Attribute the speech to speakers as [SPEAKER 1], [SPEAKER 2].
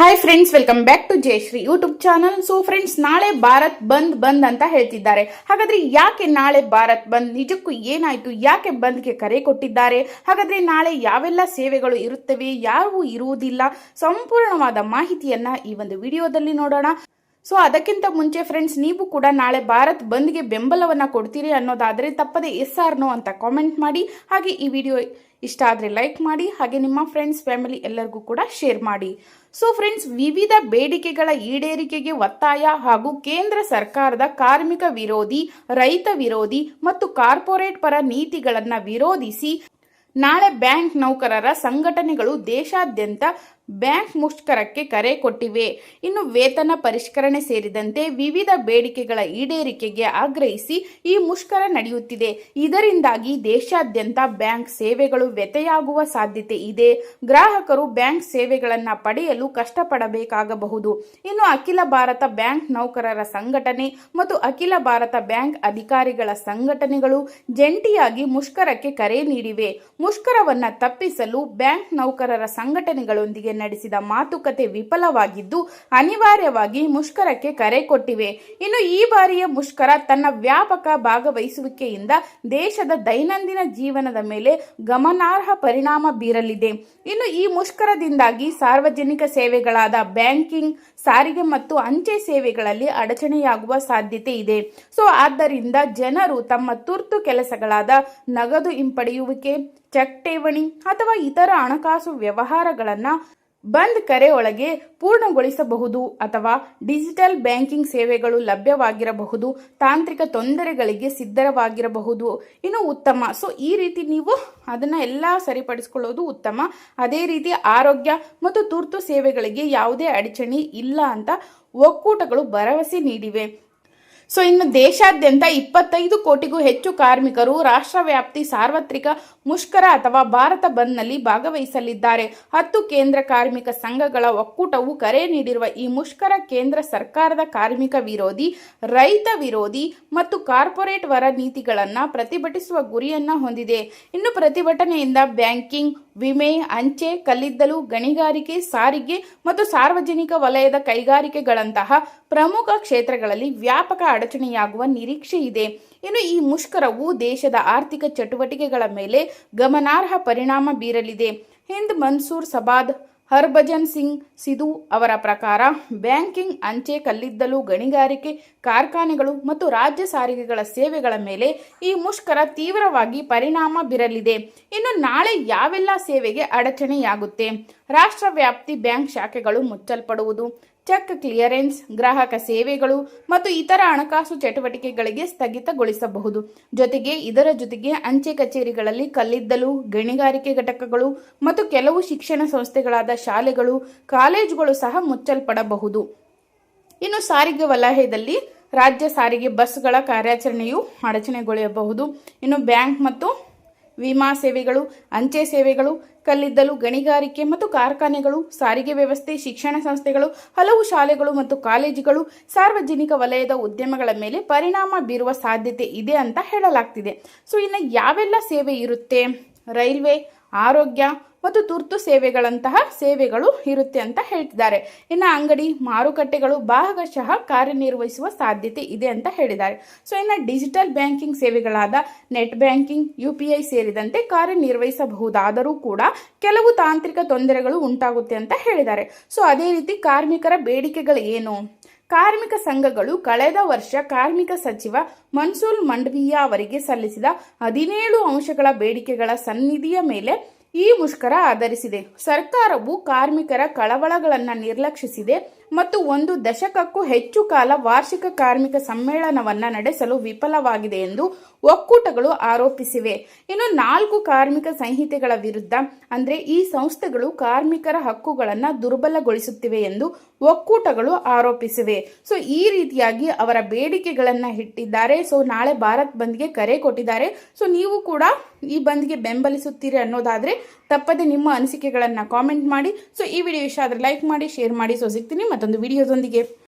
[SPEAKER 1] Hi friends, welcome back to Jayashree YouTube channel. So friends, ನಾಳೆ ಭಾರತ್ ಬಂದ್ ಅಂತ ಹೇಳ್ತಿದ್ದಾರೆ. ಹಾಗಾದ್ರೆ ಯಾಕೆ ನಾಳೆ ಭಾರತ್ ಬಂದ್? ನಿಜಕ್ಕೂ ಏನಾಯ್ತು? ಯಾಕೆ ಬಂದ್ಗೆ ಕರೆ ಕೊಟ್ಟಿದ್ದಾರೆ? ಹಾಗಾದ್ರೆ ನಾಳೆ ಯಾವೆಲ್ಲ ಸೇವೆಗಳು ಇರುತ್ತವೆ, ಯಾವು ಇರುವುದಿಲ್ಲ? ಸಂಪೂರ್ಣವಾದ ಮಾಹಿತಿಯನ್ನ ಈ ಒಂದು ವಿಡಿಯೋದಲ್ಲಿ ನೋಡೋಣ. ಸೊ ಅದಕ್ಕಿಂತ ಮುಂಚೆ ಫ್ರೆಂಡ್ಸ್, ನೀವು ಕೂಡ ನಾಳೆ ಭಾರತ್ ಬಂದ್ಗೆ ಬೆಂಬಲವನ್ನ ಕೊಡ್ತೀರಿ ಅನ್ನೋದಾದ್ರೆ ತಪ್ಪದೆ ಎಸ್ ಆರ್ ನೋ ಅಂತ ಕಾಮೆಂಟ್ ಮಾಡಿ. ಹಾಗೆ ಈ ವಿಡಿಯೋ ಇಷ್ಟ ಆದರೆ ಲೈಕ್ ಮಾಡಿ. ಹಾಗೆ ನಿಮ್ಮ ಫ್ರೆಂಡ್ಸ್, ಫ್ಯಾಮಿಲಿ ಎಲ್ಲರಿಗೂ ಕೂಡ ಶೇರ್ ಮಾಡಿ. ಸೊ ಫ್ರೆಂಡ್ಸ್, ವಿವಿಧ ಬೇಡಿಕೆಗಳ ಈಡೇರಿಕೆಗೆ ಒತ್ತಾಯ ಹಾಗೂ ಕೇಂದ್ರ ಸರ್ಕಾರದ ಕಾರ್ಮಿಕ ವಿರೋಧಿ, ರೈತ ವಿರೋಧಿ ಮತ್ತು ಕಾರ್ಪೊರೇಟ್ ಪರ ನೀತಿಗಳನ್ನು ವಿರೋಧಿಸಿ ನಾಳೆ ಬ್ಯಾಂಕ್ ನೌಕರರ ಸಂಘಟನೆಗಳು ದೇಶಾದ್ಯಂತ ಬ್ಯಾಂಕ್ ಮುಷ್ಕರಕ್ಕೆ ಕರೆ ಕೊಟ್ಟಿವೆ. ಇನ್ನು ವೇತನ ಪರಿಷ್ಕರಣೆ ಸೇರಿದಂತೆ ವಿವಿಧ ಬೇಡಿಕೆಗಳ ಈಡೇರಿಕೆಗೆ ಆಗ್ರಹಿಸಿ ಈ ಮುಷ್ಕರ ನಡೆಯುತ್ತಿದೆ. ಇದರಿಂದಾಗಿ ದೇಶಾದ್ಯಂತ ಬ್ಯಾಂಕ್ ಸೇವೆಗಳು ವ್ಯತ್ಯಯಾಗುವ ಸಾಧ್ಯತೆ ಇದೆ. ಗ್ರಾಹಕರು ಬ್ಯಾಂಕ್ ಸೇವೆಗಳನ್ನು ಪಡೆಯಲು ಕಷ್ಟಪಡಬೇಕಾಗಬಹುದು. ಇನ್ನು ಅಖಿಲ ಭಾರತ ಬ್ಯಾಂಕ್ ನೌಕರರ ಸಂಘಟನೆ ಮತ್ತು ಅಖಿಲ ಭಾರತ ಬ್ಯಾಂಕ್ ಅಧಿಕಾರಿಗಳ ಸಂಘಟನೆಗಳು ಜಂಟಿಯಾಗಿ ಮುಷ್ಕರಕ್ಕೆ ಕರೆ ನೀಡಿವೆ. ಮುಷ್ಕರವನ್ನು ತಪ್ಪಿಸಲು ಬ್ಯಾಂಕ್ ನೌಕರರ ಸಂಘಟನೆಗಳೊಂದಿಗೆ ನಡೆಸಿದ ಮಾತುಕತೆ ವಿಫಲವಾಗಿದ್ದು ಅನಿವಾರ್ಯವಾಗಿ ಮುಷ್ಕರಕ್ಕೆ ಕರೆ ಕೊಟ್ಟಿವೆ. ಇನ್ನು ಈ ಬಾರಿಯ ಮುಷ್ಕರ ತನ್ನ ವ್ಯಾಪಕ ಭಾಗವಹಿಸುವಿಕೆಯಿಂದ ದೇಶದ ದೈನಂದಿನ ಜೀವನದ ಮೇಲೆ ಗಮನಾರ್ಹ ಪರಿಣಾಮ ಬೀರಲಿದೆ. ಇನ್ನು ಈ ಮುಷ್ಕರದಿಂದಾಗಿ ಸಾರ್ವಜನಿಕ ಸೇವೆಗಳಾದ ಬ್ಯಾಂಕಿಂಗ್, ಸಾರಿಗೆ ಮತ್ತು ಅಂಚೆ ಸೇವೆಗಳಲ್ಲಿ ಅಡಚಣೆಯಾಗುವ ಸಾಧ್ಯತೆ ಇದೆ. ಸೊ ಆದ್ದರಿಂದ ಜನರು ತಮ್ಮ ತುರ್ತು ಕೆಲಸಗಳಾದ ನಗದು ಹಿಂಪಡೆಯುವಿಕೆ, ಚೆಕ್ ಠೇವಣಿ ಅಥವಾ ಇತರ ಹಣಕಾಸು ವ್ಯವಹಾರಗಳನ್ನು ಬಂದ್ ಕರೆ ಒಳಗೆ ಪೂರ್ಣಗೊಳಿಸಬಹುದು ಅಥವಾ ಡಿಜಿಟಲ್ ಬ್ಯಾಂಕಿಂಗ್ ಸೇವೆಗಳು ಲಭ್ಯವಾಗಿರಬಹುದು. ತಾಂತ್ರಿಕ ತೊಂದರೆಗಳಿಗೆ ಸಿದ್ಧವಾಗಿರಬಹುದು. ಇನ್ನು ಉತ್ತಮ. ಸೊ ಈ ರೀತಿ ನೀವು ಅದನ್ನ ಎಲ್ಲ ಸರಿಪಡಿಸಿಕೊಳ್ಳೋದು ಉತ್ತಮ. ಅದೇ ರೀತಿ ಆರೋಗ್ಯ ಮತ್ತು ತುರ್ತು ಸೇವೆಗಳಿಗೆ ಯಾವುದೇ ಅಡಚಣೆ ಇಲ್ಲ ಅಂತ ಒಕ್ಕೂಟಗಳು ಭರವಸೆ ನೀಡಿವೆ. ಸೊ ಇನ್ನು ದೇಶಾದ್ಯಂತ 25 ಕೋಟಿಗೂ ಹೆಚ್ಚು ಕಾರ್ಮಿಕರು ರಾಷ್ಟ್ರವ್ಯಾಪ್ತಿ ಸಾರ್ವತ್ರಿಕ ಮುಷ್ಕರ ಅಥವಾ ಭಾರತ ಬಂದ್ನಲ್ಲಿ ಭಾಗವಹಿಸಲಿದ್ದಾರೆ. 10 ಕೇಂದ್ರ ಕಾರ್ಮಿಕ ಸಂಘಗಳ ಒಕ್ಕೂಟವು ಕರೆ ನೀಡಿರುವ ಈ ಮುಷ್ಕರ ಕೇಂದ್ರ ಸರ್ಕಾರದ ಕಾರ್ಮಿಕ ವಿರೋಧಿ, ರೈತ ವಿರೋಧಿ ಮತ್ತು ಕಾರ್ಪೊರೇಟ್ ವರ ನೀತಿಗಳನ್ನು ಪ್ರತಿಭಟಿಸುವ ಗುರಿಯನ್ನ ಹೊಂದಿದೆ. ಇನ್ನು ಪ್ರತಿಭಟನೆಯಿಂದ ಬ್ಯಾಂಕಿಂಗ್, ವಿಮೆ, ಅಂಚೆ, ಕಲ್ಲಿದ್ದಲು, ಗಣಿಗಾರಿಕೆ, ಸಾರಿಗೆ ಮತ್ತು ಸಾರ್ವಜನಿಕ ವಲಯದ ಕೈಗಾರಿಕೆಗಳಂತಹ ಪ್ರಮುಖ ಕ್ಷೇತ್ರಗಳಲ್ಲಿ ವ್ಯಾಪಕ ಅಡಚಣೆಯಾಗುವ ನಿರೀಕ್ಷೆ ಇದೆ. ಇನ್ನು ಈ ಮುಷ್ಕರವು ದೇಶದ ಆರ್ಥಿಕ ಚಟುವಟಿಕೆಗಳ ಮೇಲೆ ಗಮನಾರ್ಹ ಪರಿಣಾಮ ಬೀರಲಿದೆ. ಹಿಂದ್ ಮನ್ಸೂರ್ ಸಬಾದ್ ಹರ್ಭಜನ್ ಸಿಂಗ್ ಸಿಧು ಅವರ ಪ್ರಕಾರ ಬ್ಯಾಂಕಿಂಗ್, ಅಂಚೆ, ಕಲ್ಲಿದ್ದಲು, ಗಣಿಗಾರಿಕೆ, ಕಾರ್ಖಾನೆಗಳು ಮತ್ತು ರಾಜ್ಯ ಸಾರಿಗೆಗಳ ಸೇವೆಗಳ ಮೇಲೆ ಈ ಮುಷ್ಕರ ತೀವ್ರವಾಗಿ ಪರಿಣಾಮ ಬೀರಲಿದೆ. ಇನ್ನು ನಾಳೆ ಯಾವೆಲ್ಲ ಸೇವೆಗೆ ಅಡಚಣೆಯಾಗುತ್ತೆ? ರಾಷ್ಟ್ರವ್ಯಾಪ್ತಿ ಬ್ಯಾಂಕ್ ಶಾಖೆಗಳು ಮುಚ್ಚಲ್ಪಡುವುದು, ಚೆಕ್ ಕ್ಲಿಯರೆನ್ಸ್, ಗ್ರಾಹಕ ಸೇವೆಗಳು ಮತ್ತು ಇತರ ಹಣಕಾಸು ಚಟುವಟಿಕೆಗಳಿಗೆ ಸ್ಥಗಿತಗೊಳಿಸಬಹುದು. ಇದರ ಜೊತೆಗೆ ಅಂಚೆ ಕಚೇರಿಗಳಲ್ಲಿ ಕಲ್ಲಿದ್ದಲು, ಗಣಿಗಾರಿಕೆ ಘಟಕಗಳು ಮತ್ತು ಕೆಲವು ಶಿಕ್ಷಣ ಸಂಸ್ಥೆಗಳಾದ ಶಾಲೆಗಳು, ಕಾಲೇಜುಗಳು ಸಹ ಮುಚ್ಚಲ್ಪಡಬಹುದು. ಇನ್ನು ಸಾರಿಗೆ ವಲಯದಲ್ಲಿ ರಾಜ್ಯ ಸಾರಿಗೆ ಬಸ್ಗಳ ಕಾರ್ಯಾಚರಣೆಯು ಅಡಚಣೆಗೊಳ್ಳಬಹುದು. ಇನ್ನು ಬ್ಯಾಂಕ್ ಮತ್ತು ವಿಮಾ ಸೇವೆಗಳು, ಅಂಚೆ ಸೇವೆಗಳು, ಕಲ್ಲಿದ್ದಲು, ಗಣಿಗಾರಿಕೆ ಮತ್ತು ಕಾರ್ಖಾನೆಗಳು, ಸಾರಿಗೆ ವ್ಯವಸ್ಥೆ, ಶಿಕ್ಷಣ ಸಂಸ್ಥೆಗಳು, ಹಲವು ಶಾಲೆಗಳು ಮತ್ತು ಕಾಲೇಜುಗಳು, ಸಾರ್ವಜನಿಕ ವಲಯದ ಉದ್ಯಮಗಳ ಮೇಲೆ ಪರಿಣಾಮ ಬೀರುವ ಸಾಧ್ಯತೆ ಇದೆ ಅಂತ ಹೇಳಲಾಗ್ತಿದೆ. ಸೊ ಇನ್ನು ಯಾವೆಲ್ಲ ಸೇವೆ ಇರುತ್ತೆ? ರೈಲ್ವೆ, ಆರೋಗ್ಯ ಮತ್ತು ತುರ್ತು ಸೇವೆಗಳಂತಹ ಸೇವೆಗಳು ಇರುತ್ತೆ ಅಂತ ಹೇಳ್ತಿದ್ದಾರೆ. ಇನ್ನು ಅಂಗಡಿ, ಮಾರುಕಟ್ಟೆಗಳು ಭಾಗಶಃ ಕಾರ್ಯನಿರ್ವಹಿಸುವ ಸಾಧ್ಯತೆ ಇದೆ ಅಂತ ಹೇಳಿದ್ದಾರೆ. ಸೊ ಇನ್ನು ಡಿಜಿಟಲ್ ಬ್ಯಾಂಕಿಂಗ್ ಸೇವೆಗಳಾದ ನೆಟ್ ಬ್ಯಾಂಕಿಂಗ್, UPI ಸೇರಿದಂತೆ ಕಾರ್ಯನಿರ್ವಹಿಸಬಹುದಾದರೂ ಕೂಡ ಕೆಲವು ತಾಂತ್ರಿಕ ತೊಂದರೆಗಳು ಉಂಟಾಗುತ್ತೆ ಅಂತ ಹೇಳಿದ್ದಾರೆ. ಸೊ ಅದೇ ರೀತಿ ಕಾರ್ಮಿಕರ ಬೇಡಿಕೆಗಳು ಏನು? ಕಾರ್ಮಿಕ ಸಂಘಗಳು ಕಳೆದ ವರ್ಷ ಕಾರ್ಮಿಕ ಸಚಿವ ಮನ್ಸುಖ್ ಮಂಡವಿಯಾ ಅವರಿಗೆ ಸಲ್ಲಿಸಿದ 17 ಅಂಶಗಳ ಬೇಡಿಕೆಗಳ ಸನ್ನಿಧಿಯ ಮೇಲೆ ಈ ಮುಷ್ಕರ ಆಧರಿಸಿದೆ. ಸರ್ಕಾರವು ಕಾರ್ಮಿಕರ ಕಳವಳಗಳನ್ನು ನಿರ್ಲಕ್ಷಿಸಿದೆ ಮತ್ತು 1 ದಶಕಕ್ಕೂ ಹೆಚ್ಚು ಕಾಲ ವಾರ್ಷಿಕ ಕಾರ್ಮಿಕ ಸಮ್ಮೇಳನವನ್ನು ನಡೆಸಲು ವಿಫಲವಾಗಿದೆ ಎಂದು ಒಕ್ಕೂಟಗಳು ಆರೋಪಿಸಿವೆ. ಇನ್ನು 4 ಕಾರ್ಮಿಕ ಸಂಹಿತೆಗಳ ವಿರುದ್ಧ ಅಂದರೆ ಈ ಸಂಸ್ಥೆಗಳು ಕಾರ್ಮಿಕರ ಹಕ್ಕುಗಳನ್ನು ದುರ್ಬಲಗೊಳಿಸುತ್ತಿವೆ ಎಂದು ಒಕ್ಕೂಟಗಳು ಆರೋಪಿಸಿವೆ. ಸೊ ಈ ರೀತಿಯಾಗಿ ಅವರ ಬೇಡಿಕೆಗಳನ್ನು ಇಟ್ಟಿದ್ದಾರೆ. ಸೊ ನಾಳೆ ಭಾರತ್ ಬಂದ್ಗೆ ಕರೆ ಕೊಟ್ಟಿದ್ದಾರೆ. ಸೊ ನೀವು ಕೂಡ ಈ ಬಂದ್ಗೆ ಬೆಂಬಲಿಸುತ್ತೀರಿ ಅನ್ನೋದಾದ್ರೆ ತಪ್ಪದೆ ನಿಮ್ಮ ಅನಿಸಿಕೆಗಳನ್ನು ಕಾಮೆಂಟ್ ಮಾಡಿ. ಸೊ ಈ ವಿಡಿಯೋ ಇಷ್ಟ ಆದರೆ ಲೈಕ್ ಮಾಡಿ, ಶೇರ್ ಮಾಡಿ. ಸೊ ಸಿಗ್ತೀನಿ ಮತ್ತೊಂದು ವಿಡಿಯೋದೊಂದಿಗೆ.